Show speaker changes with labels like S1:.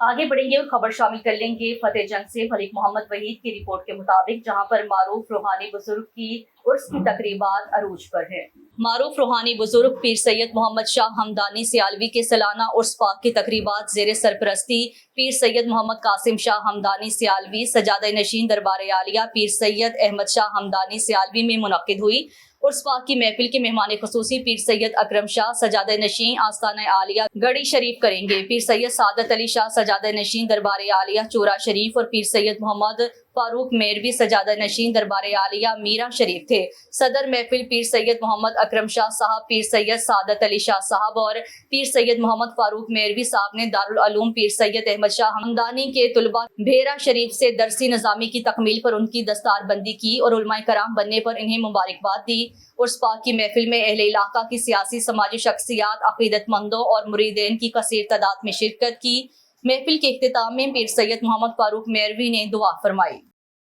S1: आगे बढ़ेंगे और खबर शामिल कर लेंगे फतेह जंग से। मलिक मोहम्मद वहीद की रिपोर्ट के मुताबिक जहां पर मारूफ रूहानी बुजुर्ग की उर्स की तकरीबात अरूज पर है। मारूफ रूहानी बुजुर्ग पीर सैयद मोहम्मद शाह हमदानी सियालवी के सालाना उर्स पाक की तकरीबात जेर सरपरस्ती पीर सैयद मोहम्मद कासिम शाह हमदानी सियालवी सजादा नशीन दरबार आलिया पीर सैयद अहमद शाह हमदानी सियालवी में मुनक्किद हुई। उर्स पाक की महफिल के मेहमान खुसूसी पीर सैयद अकरम शाह सजादा नशीन आस्ताना आलिया गढ़ी शरीफ करेंगे। पीर सैयद सादत अली शाह सजादा नशीन दरबार आलिया चोरा शरीफ और पीर सैयद मोहम्मद फारूक मेरवी सजादा नशीन दरबार आलिया मीरा शरीफ थे। सदर महफिल पीर सैयद मोहम्मद अकरम शाह साहब, पीर सैयद सादत अली शाह साहब और पीर सैयद मोहम्मद फारूक मेरवी साहब ने दारुल उलूम पीर सैयद अहमद शाह हमदानी के तुलबा भेरा शरीफ से दरसी निज़ामी की तकमील पर उनकी दस्तारबंदी की और उलमाए कराम बनने पर इन्हें मुबारकबाद दी। उर्स पाक की महफिल में अहले इलाका की सियासी समाजी शख्सियात, अकीदतमंदों और मुरीदीन की कसीर तादाद में शिरकत की। महफिल के इख्तिताम में पीर सैयद मोहम्मद फारूक मेरवी ने दुआ फरमाई।